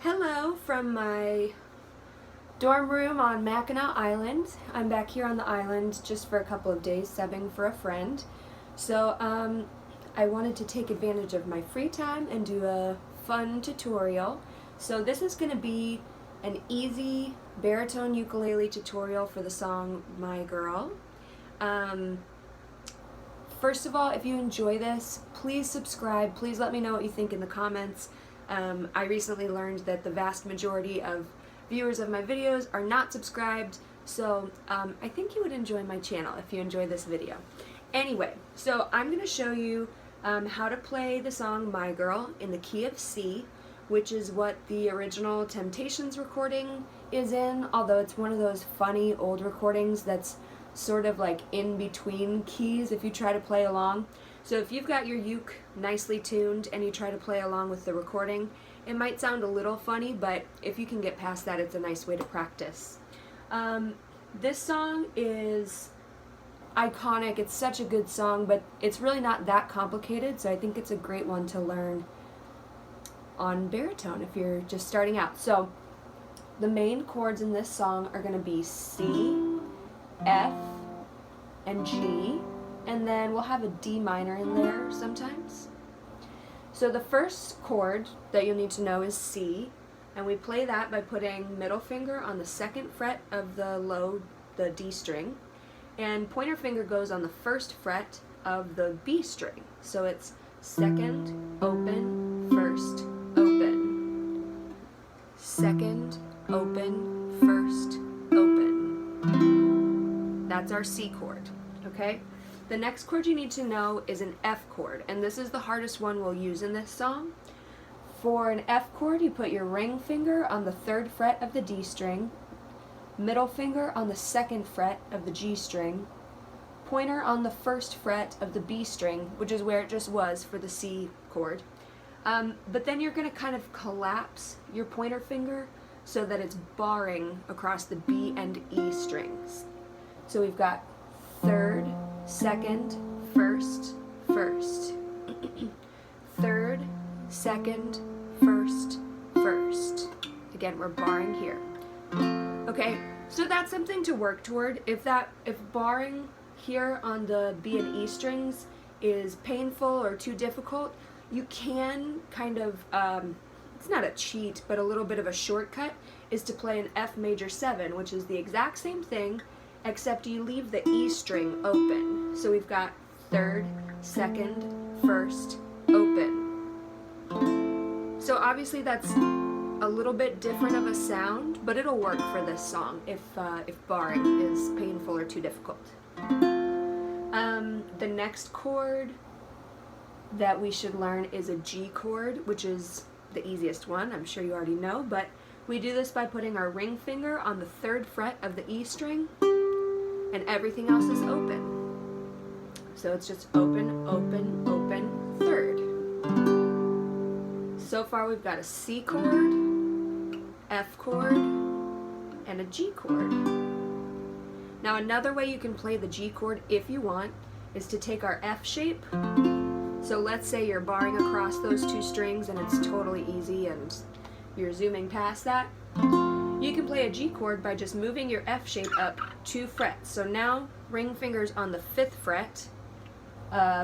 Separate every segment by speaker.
Speaker 1: Hello from my dorm room on Mackinac Island. I'm back here on the island just for a couple of days subbing for a friend. So I wanted to take advantage of my free time and do a fun tutorial. So this is going to be an easy baritone ukulele tutorial for the song My Girl. First of all, if you enjoy this, please subscribe. Please let me know what you think in the comments. I recently learned that the vast majority of viewers of my videos are not subscribed, so I think you would enjoy my channel if you enjoy this video. Anyway, so I'm going to show you how to play the song My Girl in the key of C, which is what the original Temptations recording is in, although it's one of those funny old recordings that's sort of like in between keys if you try to play along. So if you've got your uke nicely tuned and you try to play along with the recording, it might sound a little funny, but if you can get past that, it's a nice way to practice. This song is iconic. It's such a good song, but it's really not that complicated, so I think it's a great one to learn on baritone if you're just starting out. So the main chords in this song are going to be C, F, and G, and then we'll have a D minor in there sometimes. So the first chord that you'll need to know is C, and we play that by putting middle finger on the second fret of the D string, and pointer finger goes on the first fret of the B string. So it's second, open, first, open. Second, open, first, open. That's our C chord, okay? The next chord you need to know is an F chord, and this is the hardest one we'll use in this song. For an F chord, you put your ring finger on the third fret of the D string, middle finger on the second fret of the G string, pointer on the first fret of the B string, which is where it just was for the C chord. But then you're going to kind of collapse your pointer finger so that it's barring across the B and E strings. So we've got third, second, first, first. Third, second, first, first. Again, we're barring here. Okay, so that's something to work toward. If barring here on the B and E strings is painful or too difficult, you can kind of, it's not a cheat, but a little bit of a shortcut is to play an F major 7, which is the exact same thing, except you leave the E string open. So we've got third, second, first, open. So obviously that's a little bit different of a sound, but it'll work for this song if barring is painful or too difficult. The next chord that we should learn is a G chord, which is the easiest one, I'm sure you already know, but we do this by putting our ring finger on the third fret of the E string, and everything else is open. So it's just open, open, open, third. So far we've got a C chord, F chord, and a G chord. Now another way you can play the G chord if you want is to take our F shape. So let's say you're barring across those two strings and it's totally easy and you're zooming past that. You can play a G chord by just moving your F shape up 2 frets. So now ring finger's on the 5th fret,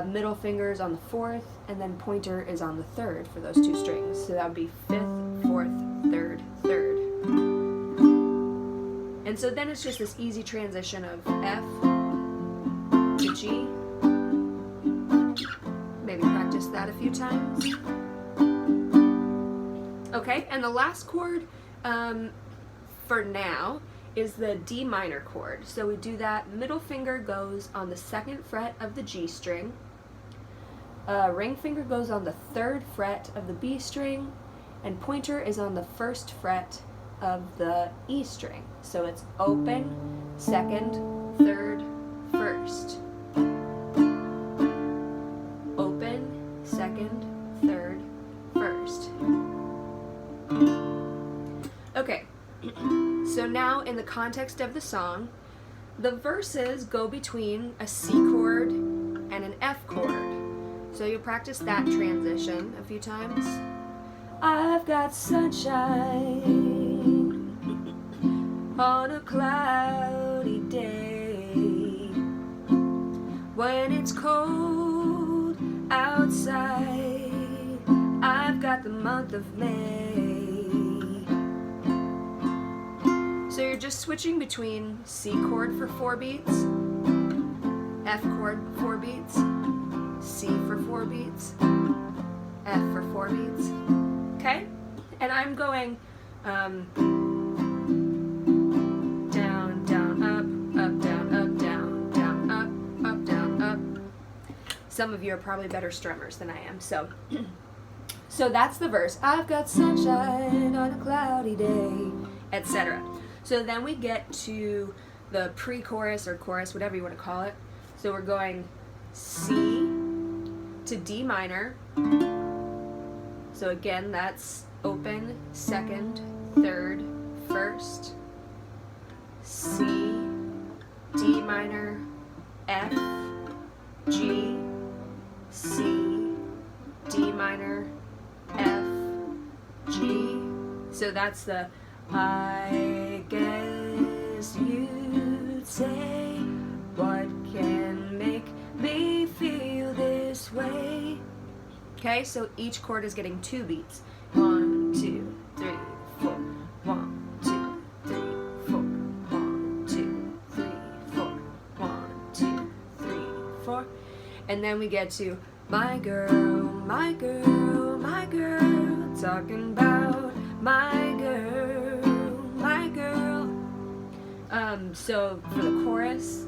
Speaker 1: middle finger's on the 4th, and then pointer is on the 3rd for those two strings. So that would be 5th, 4th, 3rd, 3rd. And so then it's just this easy transition of F to G. Maybe practice that a few times. Okay, and the last chord for now is the D minor chord. So we do that, middle finger goes on the 2nd fret of the G string, ring finger goes on the 3rd fret of the B string, and pointer is on the 1st fret of the E string. So it's open, 2nd, 3rd, 1st. Open, 2nd, 3rd, 1st. Okay. So now, in the context of the song, the verses go between a C chord and an F chord. So you'll practice that transition a few times. I I've got sunshine on a cloudy day. When it's cold outside, I've got the month of May. So you're just switching between C chord for 4 beats, F chord 4 beats, C for 4 beats, F for 4 beats, okay? And I'm going down, down, up, down, up, down, down, up, down, up. Some of you are probably better strummers than I am, so that's the verse. I've got sunshine on a cloudy day, etc. So then we get to the pre-chorus or chorus, whatever you want to call it. So we're going C to D minor. So again, that's open, second, third, first. C, D minor, F, G, C, D minor, F, G. So that's the I guess you'd say, what can make me feel this way? Okay, so each chord is getting 2 beats. 1, 2, 3, 4. 1, 2, 3, 4. 1, 2, 3, 4. 1, 2, 3, 4. And then we get to my girl, my girl, my girl, talking about my girl, my girl. So for the chorus,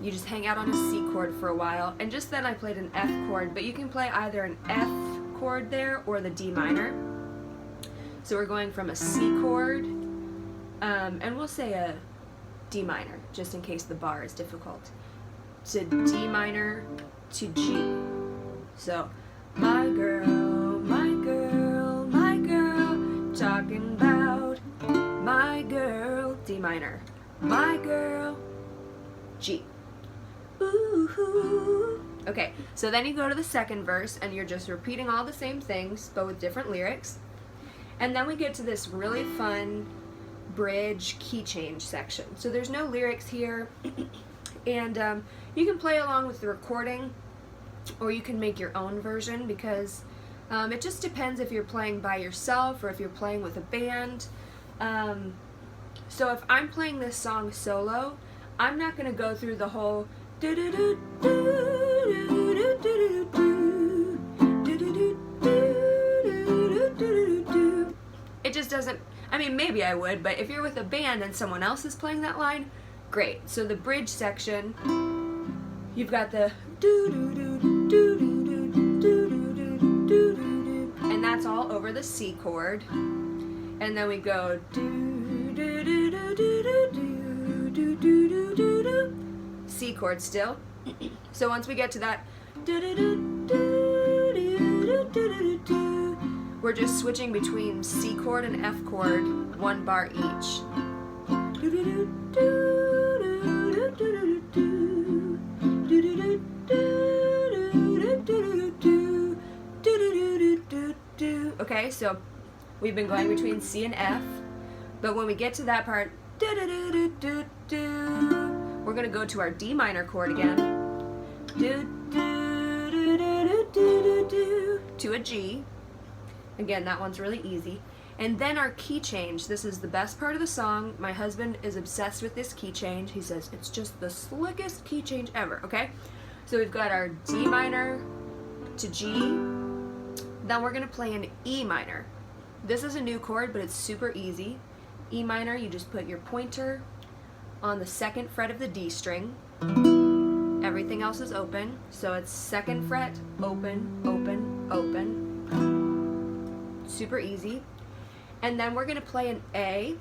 Speaker 1: you just hang out on a C chord for a while, and just then I played an F chord, but you can play either an F chord there or the D minor. So we're going from a C chord, and we'll say a D minor, just in case the bar is difficult, to D minor to G. So, my girl, my girl, my girl, talking about my girl, D minor, my girl, G. Ooh. Okay, so then you go to the second verse and you're just repeating all the same things but with different lyrics. And then we get to this really fun bridge key change section. So there's no lyrics here, and you can play along with the recording or you can make your own version, because it just depends if you're playing by yourself or if you're playing with a band. So if I'm playing this song solo, I'm not going to go through the whole it just doesn't, I mean, maybe I would, but if you're with a band and someone else is playing that line, great. So the bridge section, you've got the and that's all over the C chord, and then we go C chord still. So once we get to that, we're just switching between C chord and F chord, 1 bar each. Okay, so we've been going between C and F, but when we get to that part, we're going to go to our D minor chord again, to a G. Again, that one's really easy. And then our key change. This is the best part of the song. My husband is obsessed with this key change. He says it's just the slickest key change ever, okay? So we've got our D minor to G. Then we're going to play an E minor. This is a new chord, but it's super easy. E minor, you just put your pointer on the 2nd fret of the D string. Everything else is open, so it's 2nd fret, open, open, open. Super easy. And then we're going to play an A,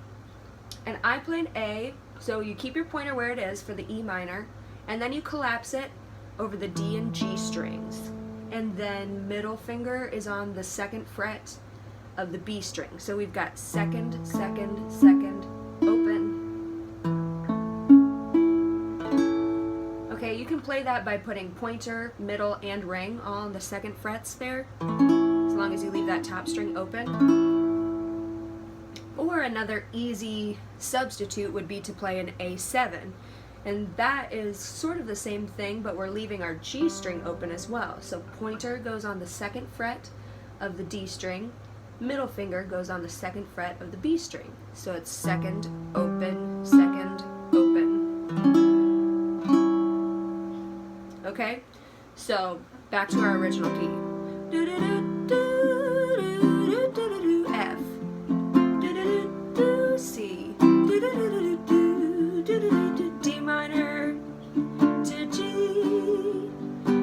Speaker 1: and I play an A, so you keep your pointer where it is for the E minor, and then you collapse it over the D and G strings. And then middle finger is on the 2nd fret of the B string. So we've got 2nd, 2nd, 2nd, open. Okay, you can play that by putting pointer, middle, and ring all on the 2nd frets there, as long long as you leave that top string open. Or another easy substitute would be to play an A7. And that is sort of the same thing, but we're leaving our G string open as well. So pointer goes on the 2nd fret of the D string, middle finger goes on the 2nd fret of the B string. So it's 2nd, open, 2nd, open. Okay? So back to our original key. F. C. D minor to G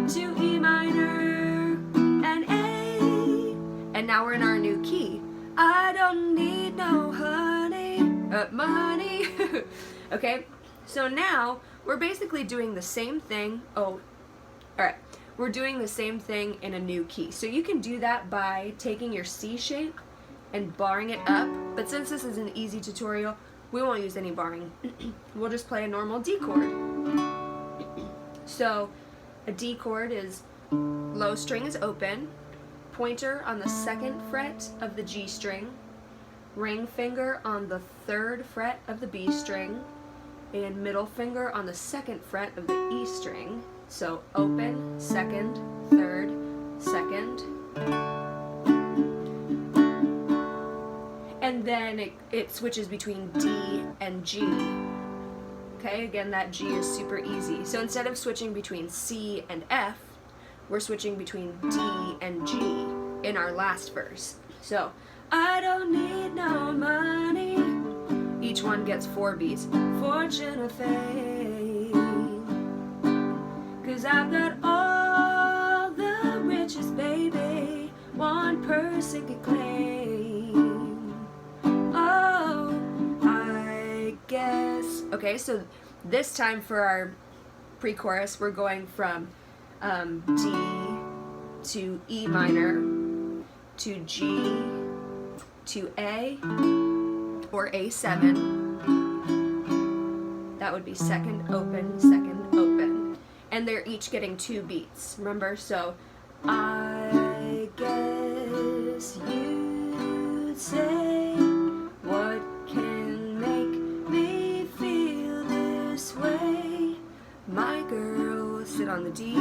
Speaker 1: to E minor and A. And now we're in our new key. I don't need no money. Okay, so now we're basically doing the same thing. Alright, we're doing the same thing in a new key. So you can do that by taking your C shape and barring it up, but since this is an easy tutorial, we won't use any barring. We'll just play a normal D chord. So a D chord is low string is open, pointer on the 2nd fret of the G string, ring finger on the 3rd fret of the B string, and middle finger on the 2nd fret of the E string. So open, 2nd, 3rd, 2nd. And then it switches between D and G. Okay, again, that G is super easy. So instead of switching between C and F, we're switching between D and G in our last verse. So, I don't need no money. Each one gets 4 beats. Fortune or fame. 'Cause I've got all the riches, baby, one person could claim. Okay, so this time for our pre-chorus, we're going from D to E minor to G to A or A7. That would be 2nd, open, 2nd, open. And they're each getting 2 beats, remember? So, I guess you'd say, what can make me feel this way? My girl, sit on the D,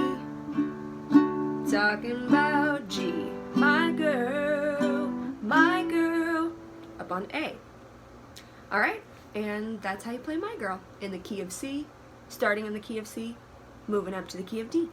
Speaker 1: talking about G. My girl, up on A. Alright, and that's how you play My Girl, in the key of C, starting in the key of C, moving up to the key of D.